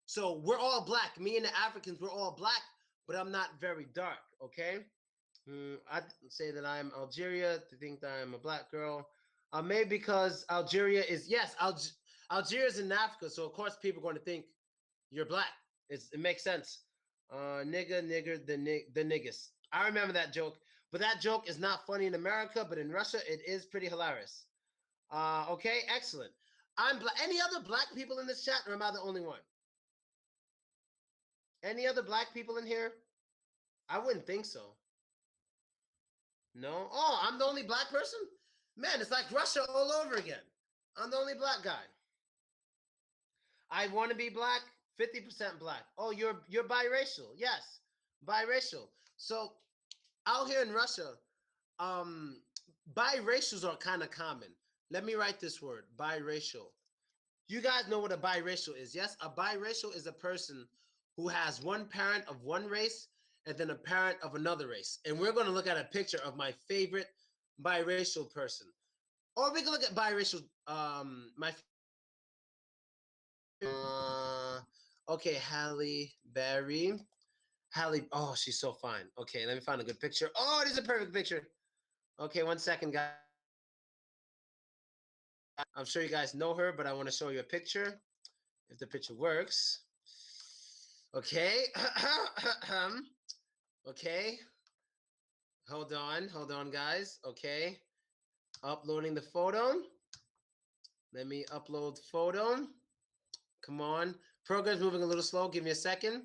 Speaker 1: So we're all black. Me and the Africans, we're all black, but I'm not very dark, okay? I'd say that I'm Algeria to think that I'm a black girl. Maybe because Algeria is yes, Algeria is in Africa, so of course people are going to think you're black. It makes sense. Nigger, the niggas. I remember that joke, but that joke is not funny in America, but in Russia it is pretty hilarious. Okay, excellent. I'm black. Any other black people in this chat, or am I the only one? Any other black people in here? I wouldn't think so. No? Oh, I'm the only black person? Man, it's like Russia all over again. I'm the only black guy. I want to be black, 50% black. Oh, you're biracial. Yes, biracial. So out here in Russia, biracials are kind of common. Let me write this word, biracial. You guys know what a biracial is, yes? A biracial is a person who has one parent of one race and then a parent of another race. And we're going to look at a picture of my favorite biracial person. Or we can look at biracial, my okay, Halle Berry. Halle, oh, she's so fine. Okay, let me find a good picture. Oh, it is a perfect picture. Okay, 1 second, guys. I'm sure you guys know her, but I want to show you a picture. If the picture works. Okay. Okay. Hold on, guys. Okay. Uploading the photo. Let me upload photo. Come on. Program's moving a little slow. Give me a second.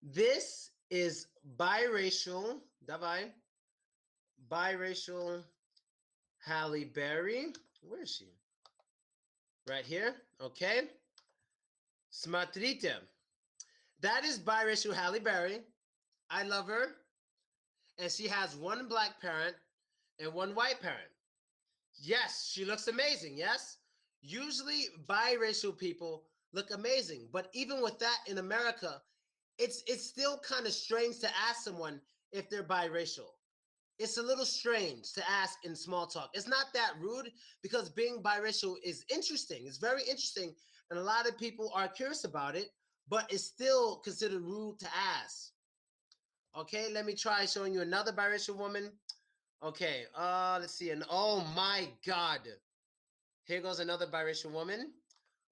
Speaker 1: This is biracial. Davai. Biracial Halle Berry. Where is she? Right here. Okay. Смотрите. That is biracial Halle Berry. I love her. And she has one black parent and one white parent. Yes, she looks amazing. Yes. Usually biracial people look amazing. But even with that in America, it's still kind of strange to ask someone if they're biracial. It's a little strange to ask in small talk. It's not that rude because being biracial is interesting. It's very interesting. And a lot of people are curious about it, but it's still considered rude to ask. Okay, let me try showing you another biracial woman. Okay, let's see. And oh my God. Here goes another biracial woman.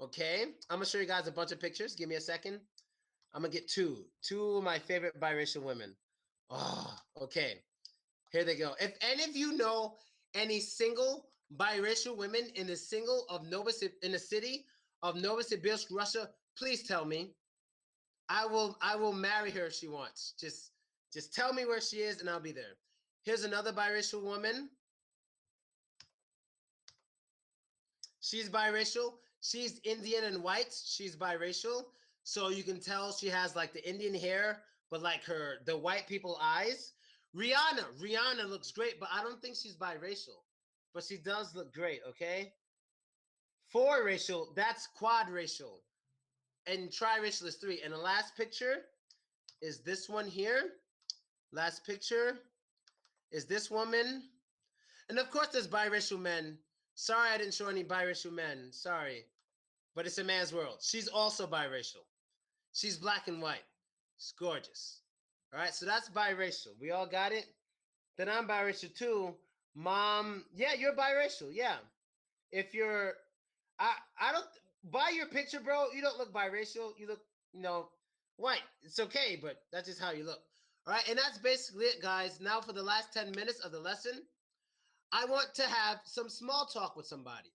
Speaker 1: Okay, I'm gonna show you guys a bunch of pictures. Give me a second. I'm gonna get two of my favorite biracial women. Oh, okay. Here they go. If any of you know any single biracial women in the city of Novosibirsk, Russia, please tell me. I will marry her if she wants. Just tell me where she is and I'll be there. Here's another biracial woman. She's biracial. She's Indian and white. She's biracial. So you can tell she has like the Indian hair, but like the white people eyes. Rihanna looks great, but I don't think she's biracial. But she does look great, okay? Four racial, that's quad racial. And triracial is three. And the last picture is this one here. Last picture is this woman. And of course, there's biracial men. Sorry, I didn't show any biracial men. Sorry. But it's a man's world. She's also biracial. She's black and white. She's gorgeous. All right, so that's biracial. We all got it? Then I'm biracial too. Mom, yeah, you're biracial. Yeah. If you're, I don't, by your picture, bro, you don't look biracial. You look, white. It's okay, but that's just how you look. All right, and that's basically it, guys. Now for the last 10 minutes of the lesson, I want to have some small talk with somebody.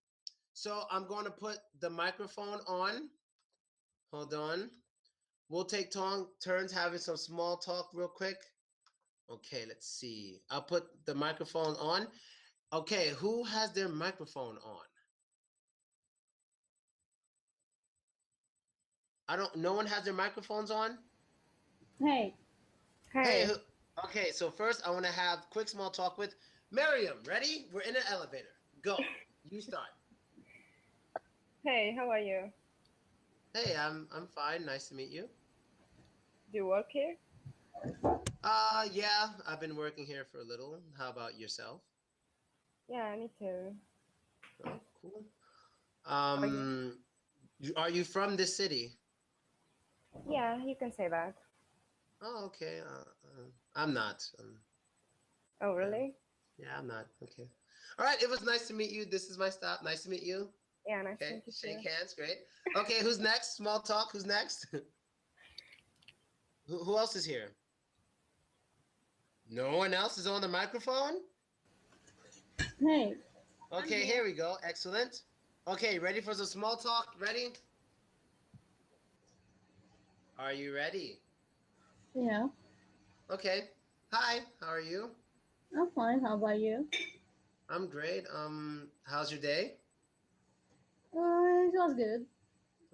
Speaker 1: So I'm going to put the microphone on. Hold on. We'll take turns having some small talk real quick. Okay, let's see. I'll put the microphone on. Okay, who has their microphone on? No one has their microphones on?
Speaker 2: Hey.
Speaker 1: Hey, okay, so first I want to have quick small talk with Miriam. Ready? We're in an elevator. Go. You start.
Speaker 2: Hey, how are you?
Speaker 1: Hey, I'm fine. Nice to meet you.
Speaker 2: Do you work here?
Speaker 1: Yeah, I've been working here for a little. How about yourself?
Speaker 2: Yeah, me too.
Speaker 1: Oh, cool. Are you from this city?
Speaker 2: Yeah, you can say that.
Speaker 1: Oh, okay. I'm not.
Speaker 2: Oh, really?
Speaker 1: Yeah, I'm not. Okay. All right. It was nice to meet you. This is my stop. Nice to meet you.
Speaker 2: Yeah, nice to
Speaker 1: Okay.
Speaker 2: meet you
Speaker 1: Shake
Speaker 2: too.
Speaker 1: hands. Great. Okay. Who's next? Small talk. Who's next? Who else is here? No one else is on the microphone?
Speaker 2: Hey.
Speaker 1: Okay. Here we go. Excellent. Okay, ready for some small talk? Ready? Are you ready?
Speaker 3: Yeah,
Speaker 1: Okay. Hi, how are you?
Speaker 3: I'm fine. How about you?
Speaker 1: I'm great. How's your day?
Speaker 3: It was good.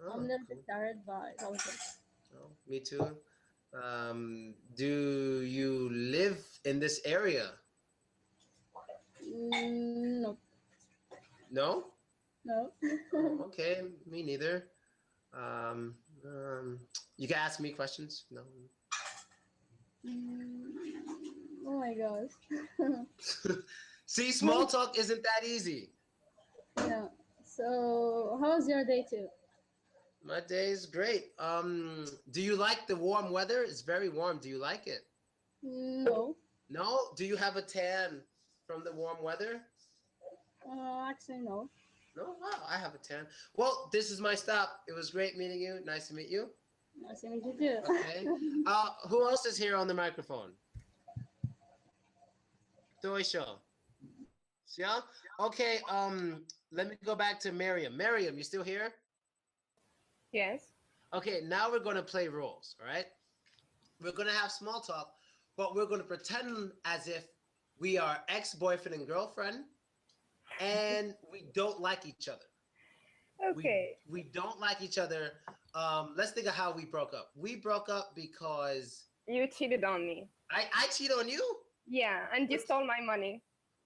Speaker 3: I'm a
Speaker 1: Oh,
Speaker 3: little bit
Speaker 1: cool.
Speaker 3: tired, but it was good.
Speaker 1: Oh, me too. Do you live in this area?
Speaker 3: No,
Speaker 1: No?
Speaker 3: no.
Speaker 1: Oh, okay. Me neither. Um, um, you can ask me questions. No.
Speaker 3: Mm, oh my gosh.
Speaker 1: See, small talk isn't that easy.
Speaker 3: Yeah. So, how's your day too?
Speaker 1: My day is great. Do you like the warm weather? It's very warm. Do you like it?
Speaker 3: No.
Speaker 1: No? Do you have a tan from the warm weather?
Speaker 3: Actually, no.
Speaker 1: No? Wow, I have a tan. Well, this is my stop. It was great meeting you. Nice to meet you.
Speaker 3: Nice to meet you too.
Speaker 1: Okay. Who else is here on the microphone? Doisho. Yeah? Okay, let me go back to Miriam. Miriam, you still here?
Speaker 2: Yes.
Speaker 1: Okay, now we're gonna play roles, all right? We're gonna have small talk, but we're gonna pretend as if we are ex-boyfriend and girlfriend, and we don't like each other. We
Speaker 2: Okay.
Speaker 1: we don't like each other. Let's think of how we broke up. We broke up because
Speaker 2: You cheated on me.
Speaker 1: I cheated on you.
Speaker 2: Yeah, and you
Speaker 1: With,
Speaker 2: stole my money.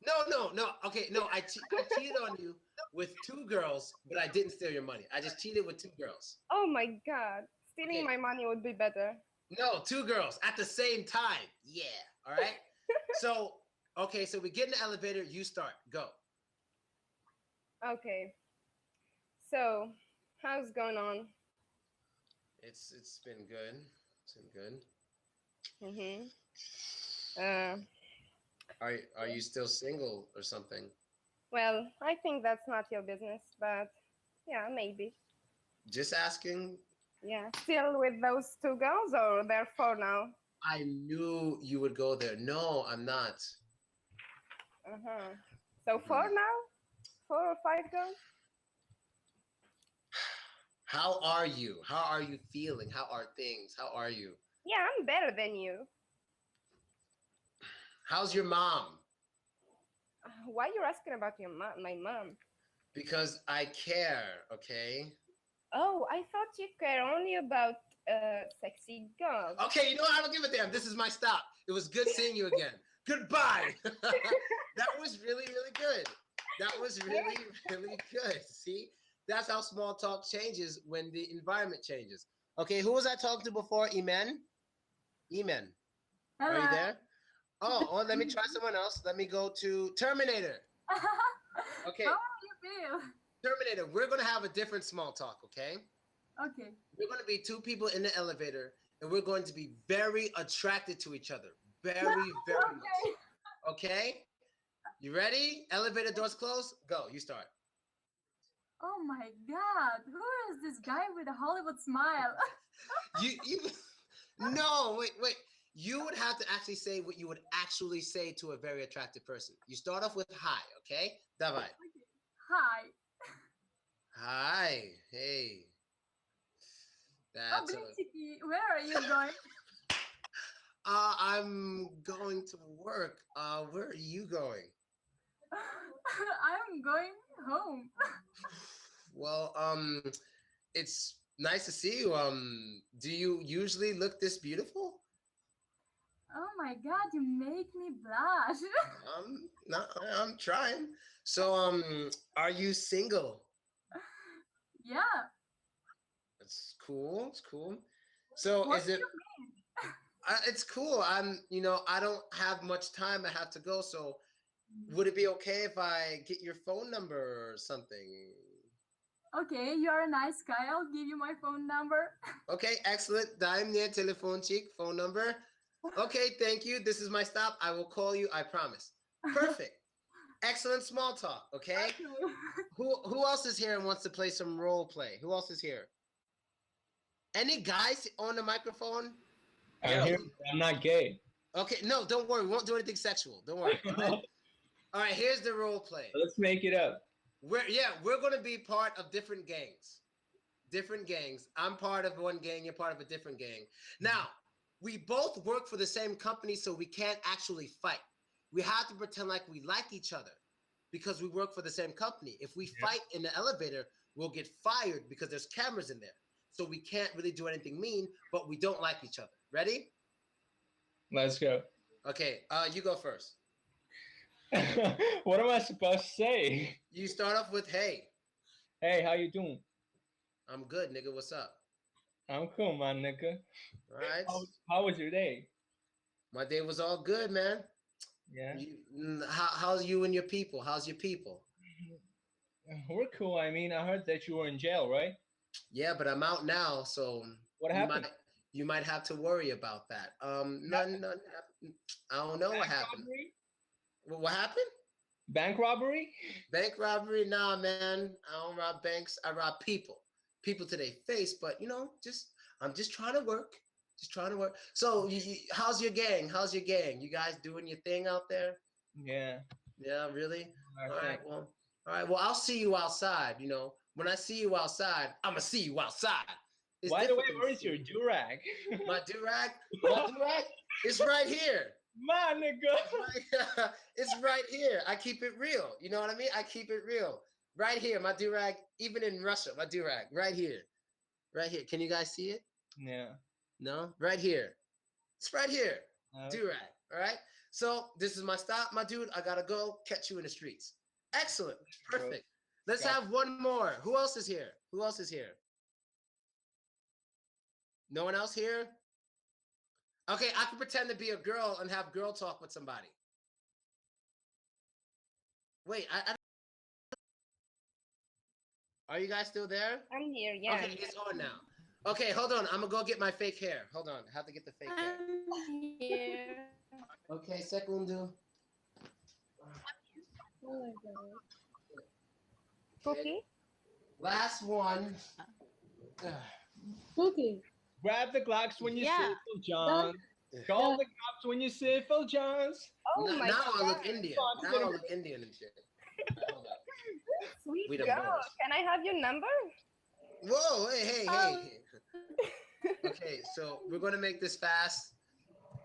Speaker 1: no. Okay, no, I cheated on you with two girls, but I didn't steal your money. I just cheated with two girls.
Speaker 2: Oh my god. Stealing
Speaker 1: Okay,
Speaker 2: my money would be better.
Speaker 1: no, two girls at the same time. Yeah. All right. So okay, so we get in the elevator. You start. Go.
Speaker 2: Okay. So, how's going on?
Speaker 1: It's been good. It's been good.
Speaker 2: Mhm. Uh,
Speaker 1: Are you still single or something?
Speaker 2: well, I think that's not your business, but yeah, maybe.
Speaker 1: Just asking.
Speaker 2: Yeah. Still with those two girls, or they're four now?
Speaker 1: I knew you would go there. No, I'm not.
Speaker 2: Uh-huh. So four
Speaker 1: Mhm.
Speaker 2: now? Four or five girls?
Speaker 1: How are you? How are you feeling? How are things? How are you?
Speaker 2: Yeah, I'm better than you.
Speaker 1: How's your mom?
Speaker 2: Why you're asking about your mom, my mom?
Speaker 1: Because I care, okay?
Speaker 2: Oh, I thought you care only about sexy girls.
Speaker 1: Okay, you know what? I don't give a damn. This is my stop. It was good seeing you again. Goodbye. That was really, really good. That was really, really good. See? That's how small talk changes when the environment changes. Okay, who was I talking to before? Eman? Eman, are you
Speaker 4: Hello.
Speaker 1: there? Oh, let me try someone else. Let me go to Terminator. Okay,
Speaker 4: How are you feel?
Speaker 1: Terminator, we're going to have a different small talk, okay?
Speaker 4: Okay.
Speaker 1: We're going to be two people in the elevator, and we're going to be very attracted to each other. Very, very
Speaker 4: Okay.
Speaker 1: much. Okay? You ready? Elevator doors closed. Go. You start.
Speaker 4: Oh my God. Who is this guy with a Hollywood smile?
Speaker 1: You no, wait. You would have to actually say what you would actually say to a very attractive person. You start off with hi, okay? Давай.
Speaker 4: Hi.
Speaker 1: Hi. Hey.
Speaker 4: Oh,
Speaker 1: That's a
Speaker 4: Blinchiki, where are you going?
Speaker 1: I'm going to work. Where are you going?
Speaker 4: I'm going home.
Speaker 1: Well, it's nice to see you. Do you usually look this beautiful?
Speaker 4: Oh my God, you make me blush.
Speaker 1: Not, I'm trying. So, are you single?
Speaker 4: Yeah.
Speaker 1: It's cool. It's cool. So,
Speaker 4: What
Speaker 1: is
Speaker 4: do
Speaker 1: it?
Speaker 4: you mean?
Speaker 1: It's cool. I don't have much time. I have to go. So, would it be okay if I get your phone number or something?
Speaker 4: Okay, you are a nice guy. I'll give you my phone number.
Speaker 1: Okay, excellent. Dime near telephone cheek, phone number. Okay, thank you. This is my stop. I will call you. I promise. Perfect. Excellent small talk. Okay.
Speaker 4: Okay.
Speaker 1: Who else is here and wants to play some role play? Who else is here? Any guys on the microphone?
Speaker 5: I'm
Speaker 1: Yo.
Speaker 5: here. I'm not gay.
Speaker 1: Okay, no, don't worry. We won't do anything sexual. Don't worry. All right. All right. Here's the role play.
Speaker 5: Let's make it up.
Speaker 1: we're gonna be part of different gangs. Different gangs. I'm part of one gang, you're part of a different gang. Now, we both work for the same company, so we can't actually fight. We have to pretend like we like each other because we work for the same company. If we fight in the elevator, we'll get fired because there's cameras in there. So we can't really do anything mean, but we don't like each other. Ready?
Speaker 5: Let's go.
Speaker 1: Okay, you go first.
Speaker 5: What am I supposed to say?
Speaker 1: You start off with, hey,
Speaker 5: Hey, how you doing?
Speaker 1: I'm good, nigga. What's up?
Speaker 5: I'm cool, my nigga.
Speaker 1: All right.
Speaker 5: How was your day?
Speaker 1: My day was all good, man.
Speaker 5: Yeah.
Speaker 1: How's you and your people? How's your people?
Speaker 5: We're cool. I mean, I heard that you were in jail, right?
Speaker 1: Yeah, but I'm out now, so
Speaker 5: What happened?
Speaker 1: You might have to worry about that. None happened. I don't know what happened.
Speaker 5: Robbery?
Speaker 1: What happened?
Speaker 5: Bank robbery?
Speaker 1: Bank robbery? Nah, man. I don't rob banks. I rob people. People to their face, but I'm just trying to work. Just trying to work. So, how's your gang? How's your gang? You guys doing your thing out there?
Speaker 5: Yeah.
Speaker 1: Yeah, really?
Speaker 5: I
Speaker 1: All right,
Speaker 5: think.
Speaker 1: well, I'll see you outside. When I see you outside, I'ma see you outside. It's
Speaker 5: By the way,
Speaker 1: different
Speaker 5: where
Speaker 1: than
Speaker 5: is your
Speaker 1: seeing-
Speaker 5: durag?
Speaker 1: My durag? My durag? It's right here.
Speaker 5: My nigga.
Speaker 1: It's right here. I keep it real. You know what I mean? I keep it real. Right here, my durag. Even in Russia, my durag. Right here. Right here. Can you guys see it?
Speaker 5: Yeah.
Speaker 1: No? Right here. It's right here.
Speaker 5: Okay.
Speaker 1: Durag. All right. So this is my stop, my dude. I gotta go catch you in the streets. Excellent. Perfect. Let's have one more. Who else is here? Who else is here? No one else here? Okay, I can pretend to be a girl and have girl talk with somebody. Wait, are you guys still there?
Speaker 2: I'm here. Yeah.
Speaker 1: Okay, it's on now. Okay, hold on. I'm gonna go get my fake hair. Hold on. I have to get the fake hair.
Speaker 2: I'm here.
Speaker 1: Okay, segundo.
Speaker 3: Oh my god.
Speaker 2: Cookie?
Speaker 1: Last one.
Speaker 3: Cookie.
Speaker 5: Grab the Glocks when you
Speaker 4: Yeah.
Speaker 5: see Phil John. Call the cops when you see Phil Johns.
Speaker 2: Oh
Speaker 1: Now
Speaker 2: my
Speaker 1: I
Speaker 2: god.
Speaker 1: look Indian. Now I look Indian and shit. Hold up.
Speaker 2: Sweet
Speaker 1: We the
Speaker 2: girl.
Speaker 1: boss.
Speaker 2: Can I have your number?
Speaker 1: Whoa, hey.
Speaker 4: Oh.
Speaker 1: Okay, so we're gonna make this fast.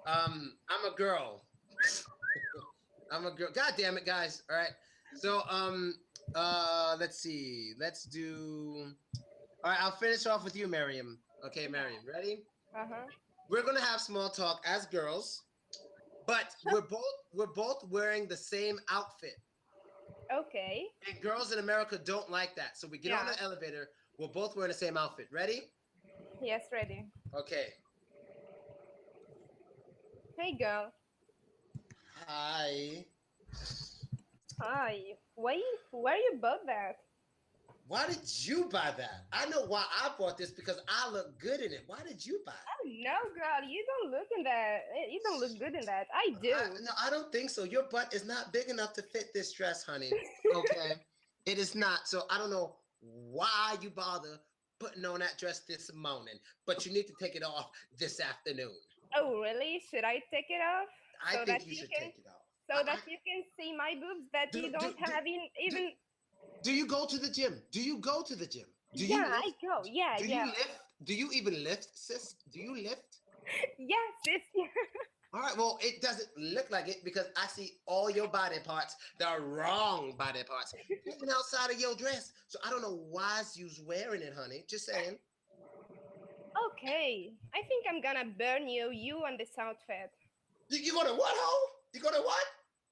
Speaker 1: I'm a girl. I'm a girl. God damn it, guys. All right. So let's see. Let's do. All right, I'll finish off with you, Miriam. Okay, Miriam, ready?
Speaker 2: Uh-huh.
Speaker 1: We're gonna have small talk as girls, but we're both wearing the same outfit.
Speaker 2: Okay.
Speaker 1: And girls in America don't like that. So we get on
Speaker 2: Yeah.
Speaker 1: the elevator. We're both wearing the same outfit. Ready?
Speaker 2: Yes, ready.
Speaker 1: Okay.
Speaker 2: Hey, girl.
Speaker 1: Hi.
Speaker 2: Hi. Why you bought that?
Speaker 1: Why did you buy that? I know why I bought this because I look good in it. Why did you buy it?
Speaker 2: Oh no, girl. You don't look in that. You don't look good in that. I do.
Speaker 1: No, I don't think so. Your butt is not big enough to fit this dress, honey. Okay. It is not. So I don't know why you bother putting on that dress this morning, but you need to take it off this afternoon.
Speaker 2: Oh, really? Should I take it off?
Speaker 1: I
Speaker 2: So
Speaker 1: think
Speaker 2: that
Speaker 1: you
Speaker 2: you
Speaker 1: should
Speaker 2: can-
Speaker 1: take it off.
Speaker 2: So that you can see my boobs that you don't have even.
Speaker 1: Do you go to the gym? Do you go to the gym? Do you
Speaker 2: Yeah, I
Speaker 1: lift?
Speaker 2: go. Yeah,
Speaker 1: Do
Speaker 2: yeah.
Speaker 1: you lift? Do you even lift, sis? Do you lift?
Speaker 2: Yes, it's
Speaker 1: All right, well, it doesn't look like it because I see all your body parts, the wrong body parts, even outside of your dress. So I don't know why you's wearing it, honey. Just saying.
Speaker 2: Okay. I think I'm gonna burn you and this outfit.
Speaker 1: You gonna what, ho? You gonna what?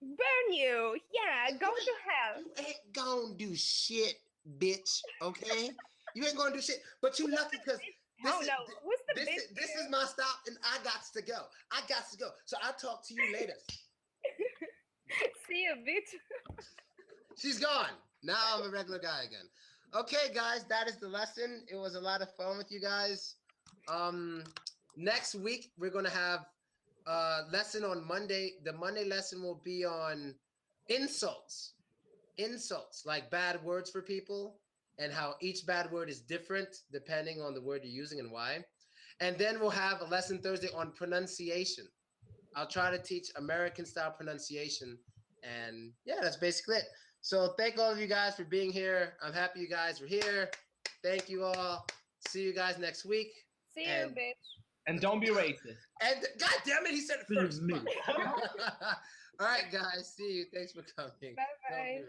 Speaker 2: Burn you. Yeah, go to hell.
Speaker 1: You ain't gonna do shit, bitch. Okay? You ain't gonna do shit. But you lucky because
Speaker 2: Oh no. Who's the bitch?
Speaker 1: this is my stop, and I got to go. I got to go. So I'll talk to you later.
Speaker 2: See you, bitch.
Speaker 1: She's gone. Now I'm a regular guy again. Okay, guys, that is the lesson. It was a lot of fun with you guys. Next week we're gonna have a lesson on Monday. The Monday lesson will be on insults. Insults, like bad words for people, and how each bad word is different depending on the word you're using and why. And then we'll have a lesson Thursday on pronunciation. I'll try to teach American style pronunciation. And yeah, that's basically it. So thank all of you guys for being here. I'm happy you guys were here. Thank you all. See you guys next week.
Speaker 2: See you,
Speaker 1: And-
Speaker 2: bitch.
Speaker 5: And don't be racist.
Speaker 1: And God damn it, he said it first.
Speaker 6: Me.
Speaker 1: All right, guys. See you. Thanks for coming.
Speaker 2: Bye
Speaker 1: Don't
Speaker 2: bye.
Speaker 1: be